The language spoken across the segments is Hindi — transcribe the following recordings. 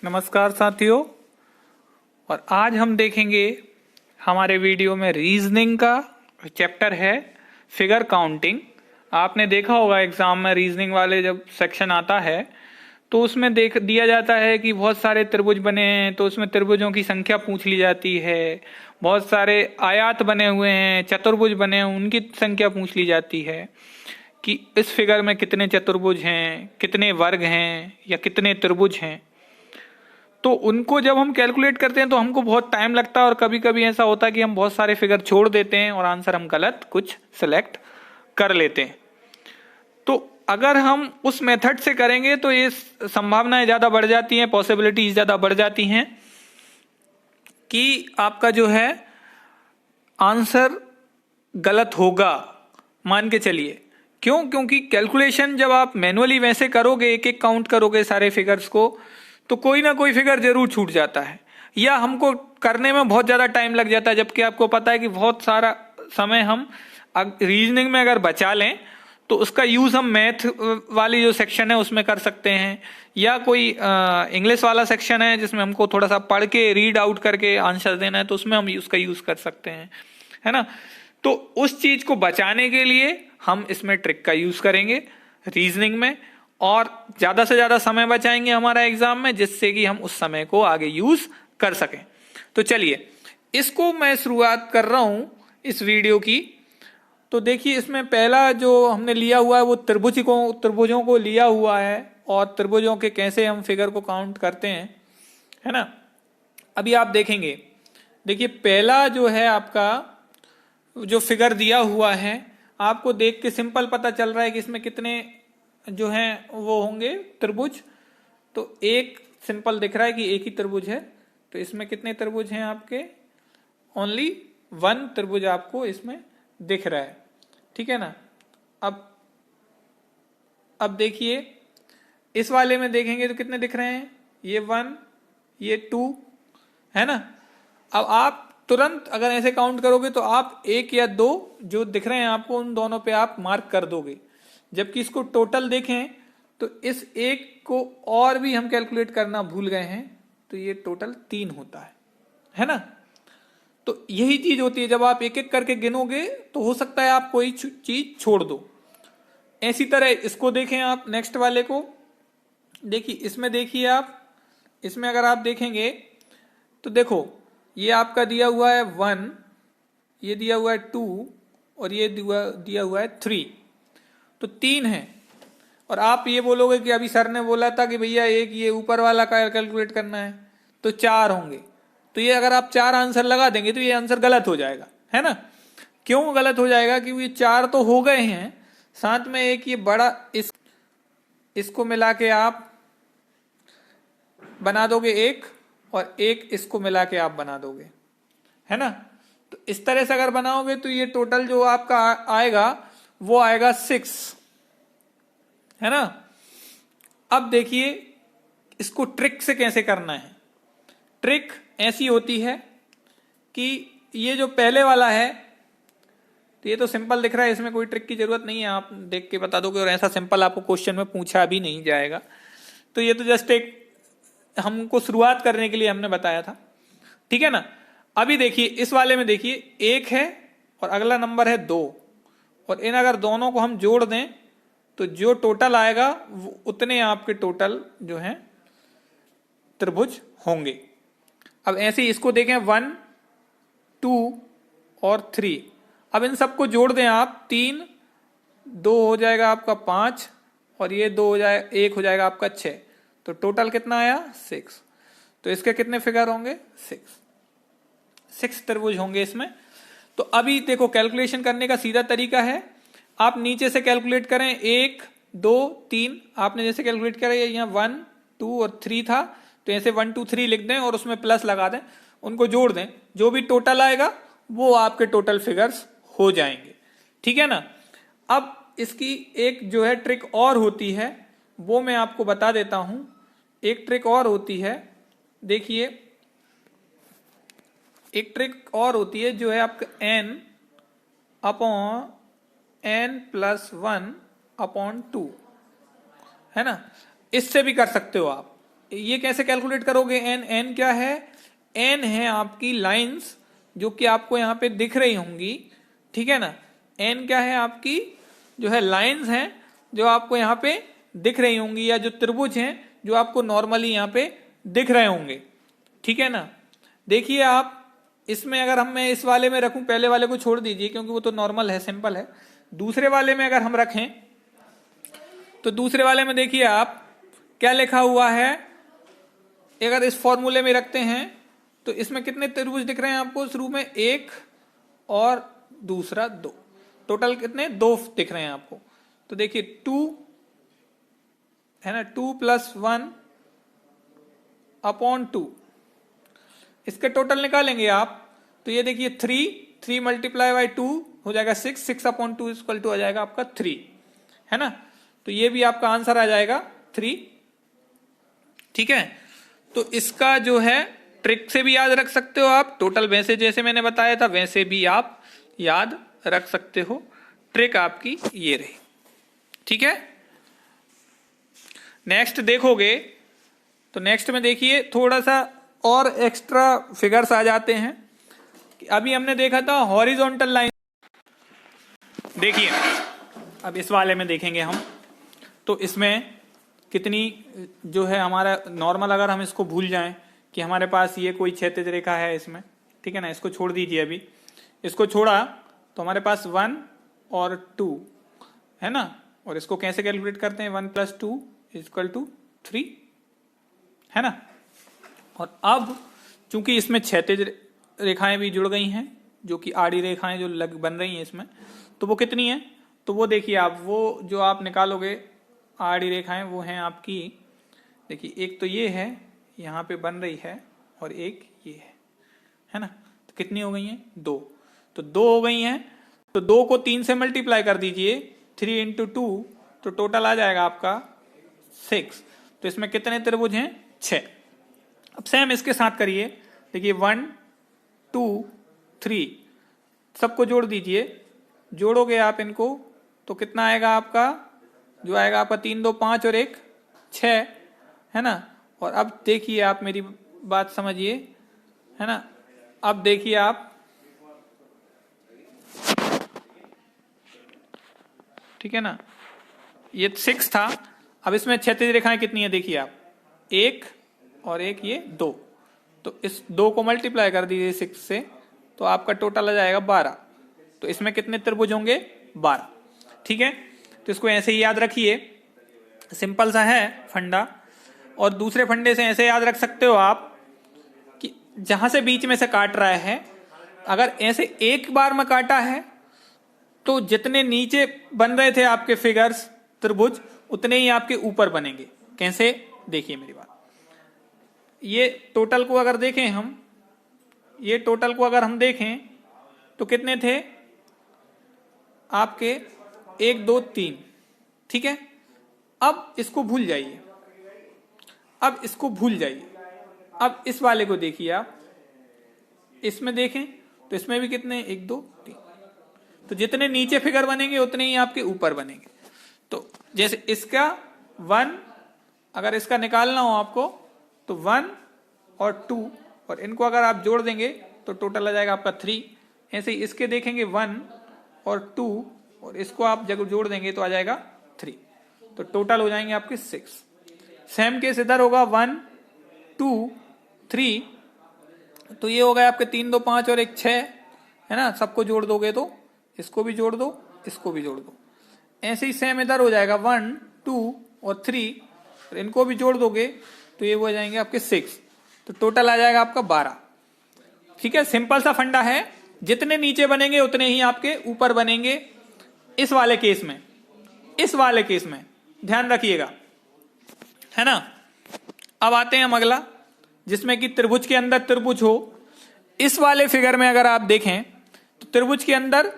नमस्कार साथियों। और आज हम देखेंगे हमारे वीडियो में रीजनिंग का चैप्टर है फिगर काउंटिंग। आपने देखा होगा एग्जाम में रीजनिंग वाले जब सेक्शन आता है तो उसमें देख दिया जाता है कि बहुत सारे त्रिभुज बने हैं, तो उसमें त्रिभुजों की संख्या पूछ ली जाती है। बहुत सारे आयात बने हुए हैं, चतुर्भुज बने हैं, उनकी संख्या पूछ ली जाती है कि इस फिगर में कितने चतुर्भुज हैं, कितने वर्ग हैं या कितने त्रिभुज हैं। तो उनको जब हम कैलकुलेट करते हैं तो हमको बहुत टाइम लगता है और कभी कभी ऐसा होता है कि हम बहुत सारे फिगर छोड़ देते हैं और आंसर हम गलत कुछ सिलेक्ट कर लेते हैं। तो अगर हम उस मेथड से करेंगे तो ये संभावनाएं ज्यादा बढ़ जाती हैं, पॉसिबिलिटीज ज्यादा बढ़ जाती हैं कि आपका जो है आंसर गलत होगा। मान के चलिए, क्योंकि कैलकुलेशन जब आप मैनुअली वैसे करोगे, एक एक काउंट करोगे सारे फिगर्स को, तो कोई ना कोई फिगर जरूर छूट जाता है या हमको करने में बहुत ज्यादा टाइम लग जाता है। जबकि आपको पता है कि बहुत सारा समय हम रीजनिंग में अगर बचा लें तो उसका यूज हम मैथ वाली जो सेक्शन है उसमें कर सकते हैं, या कोई इंग्लिश वाला सेक्शन है जिसमें हमको थोड़ा सा पढ़ के रीड आउट करके आंसर देना है तो उसमें हम उसका यूज कर सकते हैं, है ना। तो उस चीज को बचाने के लिए हम इसमें ट्रिक का यूज करेंगे रीजनिंग में, और ज्यादा से ज्यादा समय बचाएंगे हमारा एग्जाम में, जिससे कि हम उस समय को आगे यूज कर सकें। तो चलिए, इसको मैं शुरुआत कर रहा हूं इस वीडियो की। तो देखिए, इसमें पहला जो हमने लिया हुआ है वो त्रिभुजों को लिया हुआ है, और त्रिभुजों के कैसे हम फिगर को काउंट करते हैं, है ना। अभी आप देखेंगे, देखिए पहला जो है आपका जो फिगर दिया हुआ है, आपको देख के सिंपल पता चल रहा है कि इसमें कितने जो हैं वो होंगे त्रिभुज। तो एक सिंपल दिख रहा है कि एक ही त्रिभुज है, तो इसमें कितने त्रिभुज हैं आपके, ओनली वन त्रिभुज आपको इसमें दिख रहा है, ठीक है ना। अब देखिए, इस वाले में देखेंगे तो कितने दिख रहे हैं, ये वन, ये टू, है ना। अब आप तुरंत अगर ऐसे काउंट करोगे तो आप एक या दो जो दिख रहे हैं आपको, उन दोनों पे आप मार्क कर दोगे। जबकि इसको टोटल देखें तो इस एक को और भी हम कैलकुलेट करना भूल गए हैं, तो ये टोटल 3 होता है ना। तो यही चीज होती है, जब आप एक एक करके गिनोगे तो हो सकता है आप कोई चीज छोड़ दो। ऐसी तरह इसको देखें आप, नेक्स्ट वाले को देखिए, इसमें देखिए आप, इसमें अगर आप देखेंगे तो देखो, ये आपका दिया हुआ है 1, ये दिया हुआ है 2, और ये दिया हुआ है 3, तो 3 है। और आप ये बोलोगे कि अभी सर ने बोला था कि भैया एक ये ऊपर वाला का कैलकुलेट करना है, तो 4 होंगे। तो ये अगर आप 4 आंसर लगा देंगे तो ये आंसर गलत हो जाएगा, है ना। क्यों गलत हो जाएगा, क्योंकि ये 4 तो हो गए हैं, साथ में एक ये बड़ा इसको मिला के आप बना दोगे एक, और एक इसको मिला के आप बना दोगे, है ना। तो इस तरह से अगर बनाओगे तो ये टोटल जो आपका आएगा वो आएगा 6, है ना। अब देखिए, इसको ट्रिक से कैसे करना है। ट्रिक ऐसी होती है कि ये जो पहले वाला है, तो ये तो सिंपल दिख रहा है, इसमें कोई ट्रिक की जरूरत नहीं है, आप देख के बता दोगे, और ऐसा सिंपल आपको क्वेश्चन में पूछा भी नहीं जाएगा। तो ये तो जस्ट एक हमको शुरुआत करने के लिए हमने बताया था, ठीक है ना। अभी देखिए, इस वाले में देखिए, एक है और अगला नंबर है 2, और इन अगर दोनों को हम जोड़ दें तो जो टोटल आएगा वो उतने आपके टोटल जो हैं त्रिभुज होंगे। अब ऐसे ही इसको देखें, 1, 2 और 3। अब इन सबको जोड़ दें आप, 3, 2 हो जाएगा आपका 5, और ये 2 हो जाए, 1 हो जाएगा आपका 6। तो टोटल कितना आया, 6। तो इसके कितने फिगर होंगे, 6 त्रिभुज होंगे इसमें। तो अभी देखो, कैलकुलेशन करने का सीधा तरीका है, आप नीचे से कैलकुलेट करें, 1, 2, 3। आपने जैसे कैलकुलेट करा, यहाँ 1, 2 और 3 था, तो ऐसे 1, 2, 3 लिख दें और उसमें प्लस लगा दें, उनको जोड़ दें, जो भी टोटल आएगा वो आपके टोटल फिगर्स हो जाएंगे, ठीक है ना। अब इसकी एक जो है ट्रिक और होती है, वो मैं आपको बता देता हूं। एक ट्रिक और होती है, देखिए, एक ट्रिक और होती है जो है आपका n अपॉन n+1/2, है ना। इससे भी कर सकते हो आप, ये कैसे कैलकुलेट करोगे एन? एन क्या है? एन है आपकी लाइंस जो कि आपको यहाँ पे दिख रही होंगी, ठीक है ना। एन क्या है? आपकी जो है लाइंस हैं जो आपको यहाँ पे दिख रही होंगी, या जो त्रिभुज हैं जो आपको नॉर्मली यहाँ पे दिख रहे होंगे, ठीक है ना। देखिए आप इसमें अगर मैं इस वाले में रखूं, पहले वाले को छोड़ दीजिए क्योंकि वो तो नॉर्मल है, सिंपल है। दूसरे वाले में अगर हम रखें तो दूसरे वाले में देखिए आप क्या लिखा हुआ है। अगर इस फॉर्मूले में रखते हैं तो इसमें कितने त्रिभुज दिख रहे हैं आपको? शुरू में एक और दूसरा दो, टोटल कितने? दो दिख रहे हैं आपको। तो देखिए 2 है ना, 2 + 1 अपॉन 2, इसके टोटल निकालेंगे आप तो ये देखिए 3 मल्टीप्लाई बाई 2 हो जाएगा 6 अपॉन 2 इक्वल टू आ जाएगा आपका 3, है ना। तो ये भी आपका आंसर आ जाएगा 3, ठीक है। तो इसका जो है ट्रिक से भी याद रख सकते हो आप, टोटल वैसे जैसे मैंने बताया था वैसे भी आप याद रख सकते हो। ट्रिक आपकी ये रही, ठीक है। नेक्स्ट देखोगे तो नेक्स्ट में देखिए थोड़ा सा और एक्स्ट्रा फिगर्स आ जाते हैं। अभी हमने देखा था हॉरिजॉन्टल लाइन, देखिए अब इस वाले में देखेंगे हम तो इसमें कितनी जो है हमारा नॉर्मल, अगर हम इसको भूल जाएं कि हमारे पास ये कोई क्षैतिज रेखा है इसमें, ठीक है ना, इसको छोड़ दीजिए। अभी इसको छोड़ा तो हमारे पास 1 और 2 है ना, और इसको कैसे कैलकुलेट करते हैं? 1 + 2 = 3, है ना। और अब चूंकि इसमें क्षैतिज रेखाएं भी जुड़ गई हैं जो कि आड़ी रेखाएं जो बन रही हैं इसमें, तो वो कितनी है? तो वो देखिए आप, वो जो आप निकालोगे आड़ी रेखाएं वो हैं आपकी, देखिए एक तो ये है यहाँ पे बन रही है और एक ये है ना। तो कितनी हो गई हैं? 2। तो 2 हो गई हैं, तो 2 को 3 से मल्टीप्लाई कर दीजिए, 3 × 2, तो टोटल आ जाएगा आपका 6। तो इसमें कितने त्रिभुज हैं? 6। अब सेम इसके साथ करिए, देखिए 1 2 3 सबको जोड़ दीजिए। जोड़ोगे आप इनको तो कितना आएगा आपका? जो आएगा आपका 3 2 5 और 1 6, है ना। और अब देखिए आप मेरी बात समझिए, है ना। अब देखिए आप, ठीक है ना, ये 6 था। अब इसमें क्षैतिज रेखाएं कितनी है? देखिए आप, 1 और 1 ये 2, तो इस 2 को मल्टीप्लाई कर दीजिए 6 से, तो आपका टोटल आ जाएगा 12। तो इसमें कितने त्रिभुज होंगे? 12, ठीक है। तो इसको ऐसे ही याद रखिए, सिंपल सा है फंडा। और दूसरे फंडे से ऐसे याद रख सकते हो आप कि जहां से बीच में से काट रहा है, अगर ऐसे एक बार में काटा है तो जितने नीचे बन रहे थे आपके फिगर्स त्रिभुज उतने ही आपके ऊपर बनेंगे। कैसे? देखिए मेरी बात, ये टोटल को अगर देखें हम, ये टोटल को अगर हम देखें तो कितने थे आपके? 1 2 3, ठीक है। अब इसको भूल जाइए, अब इसको भूल जाइए। अब इस वाले को देखिए आप, इसमें देखें तो इसमें भी कितने? 1 2 3, तो जितने नीचे फिगर बनेंगे उतने ही आपके ऊपर बनेंगे। तो जैसे इसका 1, अगर इसका निकालना हो आपको तो 1 और 2, और इनको अगर आप जोड़ देंगे तो टोटल आ जाएगा आपका 3। ऐसे ही इसके देखेंगे 1 और 2, और इसको आप जब जोड़ देंगे तो आ जाएगा 3, तो टोटल हो जाएंगे आपके 6। सेम केस इधर होगा 1 2 3, तो ये हो गए आपके 3 2 5 और 1 6, है ना। सबको जोड़ दोगे तो इसको भी जोड़ दो, इसको भी जोड़ दो। ऐसे ही सेम इधर हो जाएगा 1 2 और 3, और इनको भी जोड़ दोगे तो ये हो जाएंगे आपके 6, तो टोटल आ जाएगा आपका 12, ठीक है। सिंपल सा फंडा है, जितने नीचे बनेंगे उतने ही आपके ऊपर बनेंगे। इस वाले केस में, इस वाले केस में ध्यान रखिएगा, है ना। अब आते हैं हम अगला, जिसमें कि त्रिभुज के अंदर त्रिभुज हो। इस वाले फिगर में अगर आप देखें तो त्रिभुज के अंदर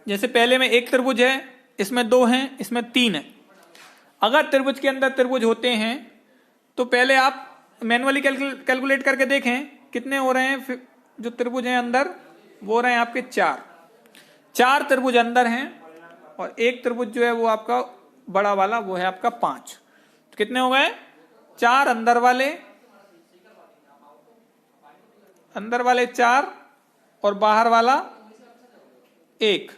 जैसे पहले में एक त्रिभुज है, इसमें 2 हैं, इसमें 3 है। अगर त्रिभुज के अंदर त्रिभुज होते हैं तो पहले आप मैन्युअली कैलकुलेट करके देखें कितने हो रहे हैं जो त्रिभुज हैं अंदर, वो हो रहे हैं आपके 4 त्रिभुज अंदर हैं, और एक त्रिभुज जो है वो आपका बड़ा वाला वो है आपका 5, तो कितने हो गए? 4 अंदर वाले 4 और बाहर वाला 1,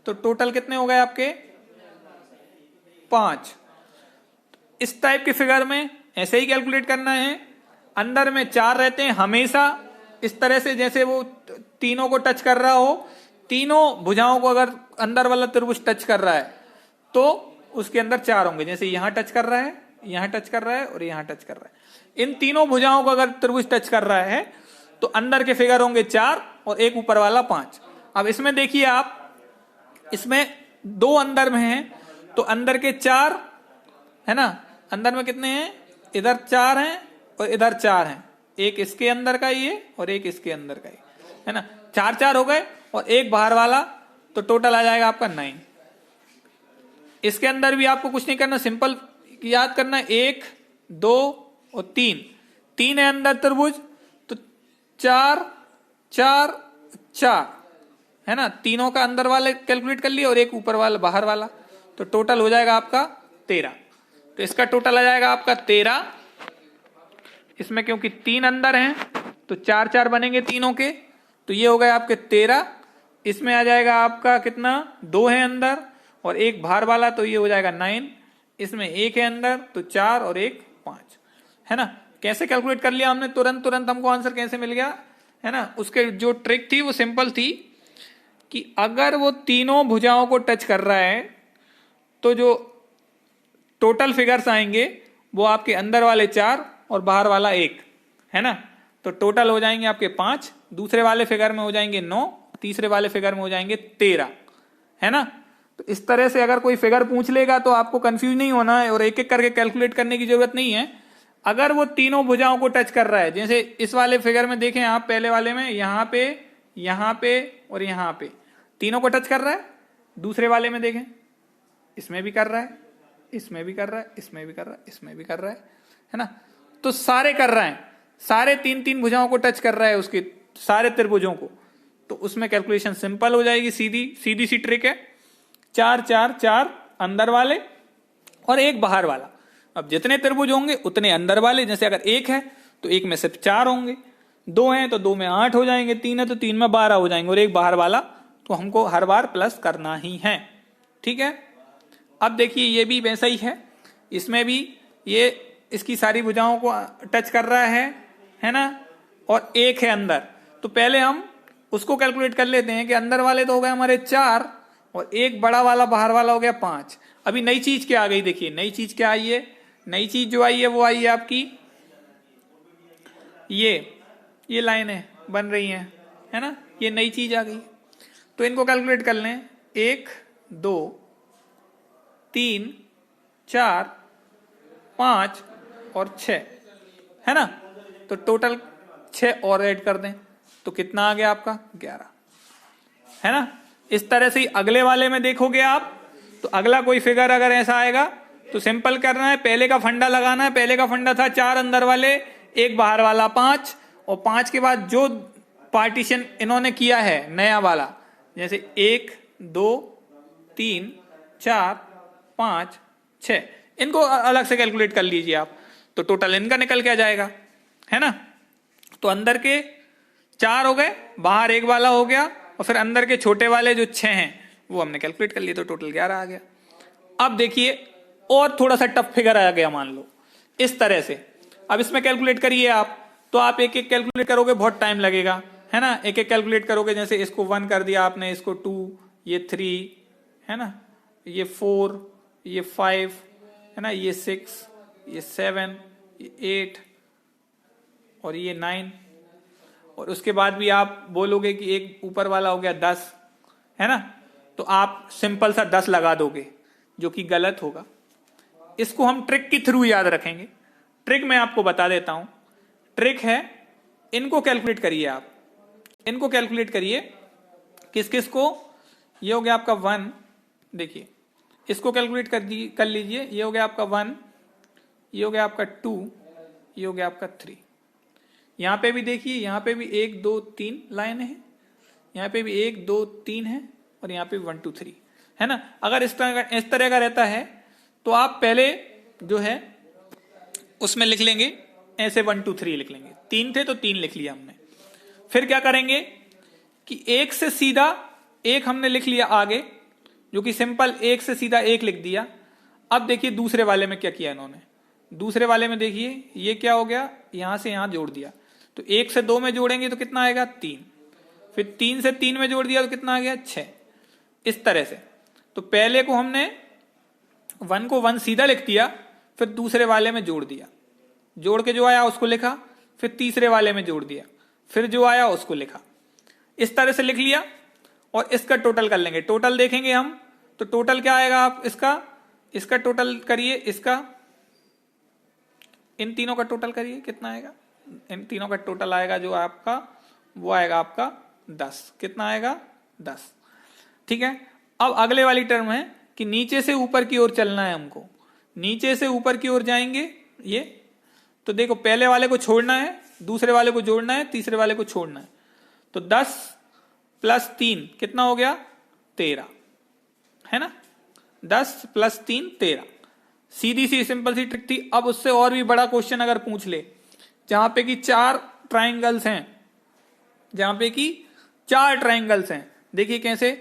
तो टोटल कितने हो गए आपके 5। इस टाइप के फिगर में ऐसे ही कैलकुलेट करना है। अंदर में 4 रहते हैं हमेशा इस तरह से, जैसे वो तीनों को टच कर रहा हो, तीनों भुजाओं को अगर अंदर वाला त्रिभुज टच कर रहा है तो उसके अंदर 4 होंगे। जैसे यहां टच कर रहा है, यहां टच कर रहा है और यहां टच कर रहा है। इन तीनों भुजाओं को अगर त्रिभुज टच कर रहा है तो अंदर के फिगर होंगे 4 और एक ऊपर वाला 5। अब इसमें देखिए आप, इसमें 2 अंदर में है तो अंदर के 4 है ना, अंदर में कितने हैं, इधर 4 हैं और इधर 4 हैं, एक इसके अंदर का ये और एक इसके अंदर का ये, है ना, 4 4 हो गए और एक बाहर वाला, तो टोटल आ जाएगा आपका 9। इसके अंदर भी आपको कुछ नहीं करना, सिंपल याद करना, 1 2 और 3 है अंदर त्रिभुज, तो 4 4 4 है ना, तीनों का अंदर वाले कैलकुलेट कर लिया और एक ऊपर वाला बाहर वाला, तो टोटल हो जाएगा आपका 13। तो इसका टोटल आ जाएगा आपका 13। इसमें क्योंकि 3 अंदर हैं तो 4 4 बनेंगे तीनों के, तो ये हो गए आपके 13। इसमें आ जाएगा आपका कितना, 2 है अंदर और एक बाहर वाला, तो ये हो जाएगा 9। इसमें 1 है अंदर तो 4 और एक 5, है ना। कैसे कैलकुलेट कर लिया हमने, तुरंत हमको आंसर कैसे मिल गया, है ना। उसके जो ट्रिक थी वो सिंपल थी कि अगर वो तीनों भुजाओं को टच कर रहा है तो जो टोटल फिगर्स आएंगे वो आपके अंदर वाले 4 और बाहर वाला 1, है ना। तो टोटल हो जाएंगे आपके 5, दूसरे वाले फिगर में हो जाएंगे 9, तीसरे वाले फिगर में हो जाएंगे 13, है ना। तो इस तरह से अगर कोई फिगर पूछ लेगा तो आपको कंफ्यूज नहीं होना है और एक एक करके कैलकुलेट करने की जरूरत नहीं है। अगर वो तीनों भुजाओं को टच कर रहा है, जैसे इस वाले फिगर में देखें आप, पहले वाले में यहाँ पे और यहाँ पे तीनों को टच कर रहा है। दूसरे वाले में देखें, इसमें भी कर रहा है, इसमें भी कर रहा है, इसमें भी कर रहा है, इसमें भी कर रहा है ना। तो सारे कर रहे हैं, सारे 3 भुजाओं को टच कर रहा है, उसके सारे त्रिभुजों को, तो उसमें कैलकुलेशन सिंपल हो जाएगी, सीधी सी ट्रिक है। 4 4 4 अंदर वाले और एक बाहर वाला। अब जितने त्रिभुज होंगे उतने अंदर वाले, जैसे अगर 1 है तो 1 में सिर्फ 4 होंगे, 2 हैं तो 2 में 8 हो जाएंगे, 3 है तो 3 में 12 हो जाएंगे और एक बाहर वाला, तो हमको हर बार प्लस करना ही है, ठीक है। अब देखिए ये भी वैसा ही है, इसमें भी ये इसकी सारी भुजाओं को टच कर रहा है ना, और 1 है अंदर, तो पहले हम उसको कैलकुलेट कर लेते हैं कि अंदर वाले तो हो गए हमारे 4 और एक बड़ा वाला बाहर वाला हो गया 5। अभी नई चीज क्या आ गई, देखिए नई चीज क्या आई है, नई चीज जो आई है वो आई है आपकी ये लाइनें बन रही हैं, है ना, ये नई चीज आ गई। तो इनको कैलकुलेट कर लें, 1 2 3 4 5 और 6, है ना। तो टोटल 6 और ऐड कर दें तो कितना आ गया आपका 11, है ना। इस तरह से ही अगले वाले में देखोगे आप, तो अगला कोई फिगर अगर ऐसा आएगा तो सिंपल करना है, पहले का फंडा लगाना है। पहले का फंडा था 4 अंदर वाले एक बाहर वाला 5, और 5 के बाद जो पार्टीशन इन्होंने किया है नया वाला, जैसे 1 2 3 4 5 6, इनको अलग से कैलकुलेट कर लीजिए आप, तो टोटल इनका निकल के आ जाएगा, है ना। तो अंदर के 4 हो गए, बाहर एक वाला हो गया, और फिर अंदर के छोटे वाले जो 6 हैं वो हमने कैलकुलेट कर लिए, तो टोटल 11 आ गया। अब देखिए और थोड़ा सा टफ फिगर आ गया, मान लो इस तरह से। अब इसमें कैलकुलेट करिए आप, तो आप एक एक कैलकुलेट करोगे बहुत टाइम लगेगा, है ना। एक एक कैलकुलेट करोगे, जैसे इसको 1 कर दिया आपने, इसको 2, ये 3, है ना, ये 4, ये 5, है ना, ये 6, ये 7, ये 8 और ये 9, और उसके बाद भी आप बोलोगे कि एक ऊपर वाला हो गया 10, है ना, तो आप सिंपल सा 10 लगा दोगे, जो कि गलत होगा। इसको हम ट्रिक के थ्रू याद रखेंगे। ट्रिक मैं आपको बता देता हूं, ट्रिक है, इनको कैलकुलेट करिए आप, इनको कैलकुलेट करिए, किस किस को, ये हो गया आपका 1, देखिए इसको कैलकुलेट कर लीजिए, ये हो गया आपका 1, ये हो गया आपका 2, ये हो गया आपका 3। यहां पे भी देखिए, यहां पे भी 1 2 3 लाइन है, यहां पे भी 1 2 3 है, और यहां पे 1 2 3, है ना। अगर इस तरह का रहता है तो आप पहले जो है उसमें लिख लेंगे ऐसे 1 2 3 लिख लेंगे। 3 थे तो 3 लिख लिया हमने। फिर क्या करेंगे कि एक से सीधा एक हमने लिख लिया आगे, जो कि सिंपल एक से सीधा एक लिख दिया। अब देखिए दूसरे वाले में क्या किया इन्होंने, दूसरे वाले में देखिए ये क्या हो गया, यहां से यहां जोड़ दिया। तो 1 से 2 में जोड़ेंगे तो कितना आएगा 3, फिर 3 से 3 में जोड़ दिया तो कितना आ गया 6। इस तरह से तो पहले को हमने 1 को 1 सीधा लिख दिया, फिर दूसरे वाले में जोड़ दिया, जोड़ के जो आया उसको लिखा, फिर तीसरे वाले में जोड़ दिया, फिर जो आया उसको लिखा। इस तरह से लिख लिया और इसका टोटल कर लेंगे। टोटल देखेंगे हम तो टोटल क्या आएगा, आप इसका टोटल करिए, इसका इन तीनों का टोटल करिए, कितना आएगा, इन तीनों का टोटल आएगा जो आपका वो आएगा आपका 10। कितना आएगा 10। ठीक है। अब अगले वाली टर्म है कि नीचे से ऊपर की ओर चलना है हमको, नीचे से ऊपर की ओर जाएंगे ये। तो देखो पहले वाले को छोड़ना है, दूसरे वाले को जोड़ना है, तीसरे वाले को छोड़ना है। तो 10 प्लस 3 कितना हो गया 13, है ना। 10 प्लस 3 13। सीधी सी सिंपल सी ट्रिक थी। अब उससे और भी बड़ा क्वेश्चन अगर पूछ ले, जहां पे कि 4 ट्राइंगल्स हैं, जहां पे कि 4 ट्राइंगल्स हैं, देखिए कैसे,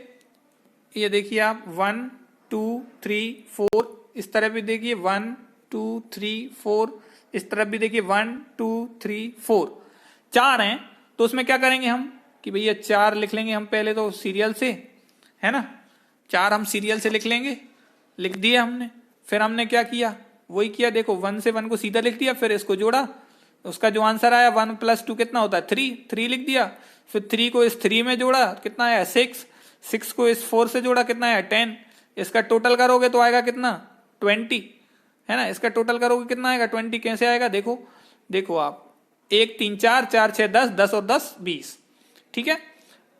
ये देखिए आप 1 2 3 4, इस तरफ भी देखिए 1 2 3 4, इस तरफ भी देखिए 1 2 3 4, 4 हैं। तो उसमें क्या करेंगे हम कि भैया 4 लिख लेंगे हम पहले तो सीरियल से, है ना। 4 हम सीरियल से लिख लेंगे, लिख दिए हमने। फिर हमने क्या किया, वही किया, देखो 1 से 1 को सीधा लिख दिया, फिर इसको जोड़ा, उसका जो आंसर आया 1 + 2 कितना होता है 3 लिख दिया। फिर 3 को इस 3 में जोड़ा, कितना आया 6 को इस 4 से जोड़ा, कितना आया 10। इसका टोटल करोगे तो आएगा कितना 20, है ना। इसका टोटल करोगे कितना आएगा 20। कैसे आएगा देखो आप 1 3 4 4 6 10, 10 और 10 20। ठीक है।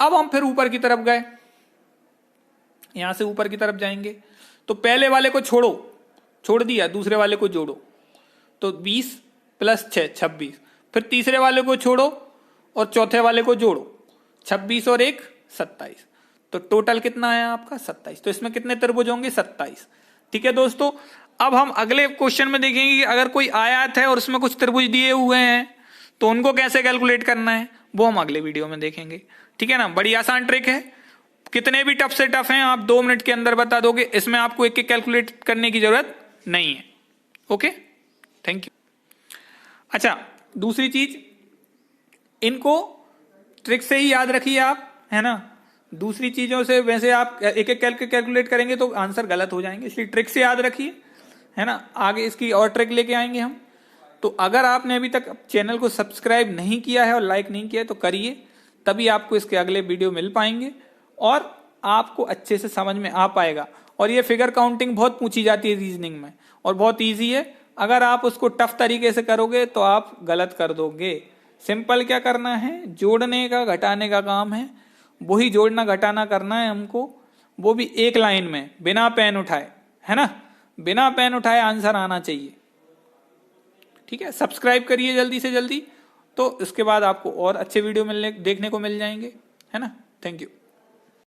अब हम फिर ऊपर की तरफ गए, यहां से ऊपर की तरफ जाएंगे तो पहले वाले को छोड़ दिया, दूसरे वाले को जोड़ो, तो 20 + 6 26। फिर तीसरे वाले को छोड़ो और चौथे वाले को जोड़ो, 26 और 1 27। तो टोटल कितना आया आपका 27। तो इसमें कितने त्रिभुज होंगे 27। ठीक है दोस्तों। अब हम अगले क्वेश्चन में देखेंगे कि अगर कोई आयत है और उसमें कुछ त्रिभुज दिए हुए हैं तो उनको कैसे कैलकुलेट करना है, वो हम अगले वीडियो में देखेंगे। ठीक है ना। बड़ी आसान ट्रिक है, कितने भी टफ से टफ हैं आप 2 मिनट के अंदर बता दोगे, इसमें आपको एक एक कैलकुलेट करने की जरूरत नहीं है। Okay, thank you. अच्छा, दूसरी चीज, इनको ट्रिक से ही याद रखिए आप, है ना। दूसरी चीजों से वैसे आप एक एक कैलकुलेट करेंगे तो आंसर गलत हो जाएंगे, इसलिए ट्रिक से याद रखिए, है ना। आगे इसकी और ट्रिक लेके आएंगे हम। तो अगर आपने अभी तक चैनल को सब्सक्राइब नहीं किया है और लाइक नहीं किया है तो करिए, तभी आपको इसके अगले वीडियो मिल पाएंगे और आपको अच्छे से समझ में आ पाएगा। और ये फिगर काउंटिंग बहुत पूछी जाती है रीजनिंग में और बहुत इजी है। अगर आप उसको टफ तरीके से करोगे तो आप गलत कर दोगे। सिंपल क्या करना है, जोड़ने का घटाने का काम है, वही जोड़ना घटाना करना है हमको, वो भी एक लाइन में बिना पेन उठाए, है ना। बिना पेन उठाए आंसर आना चाहिए। ठीक है, सब्सक्राइब करिए जल्दी से जल्दी, तो इसके बाद आपको और अच्छे वीडियो देखने को मिल जाएंगे, है ना। Thank you.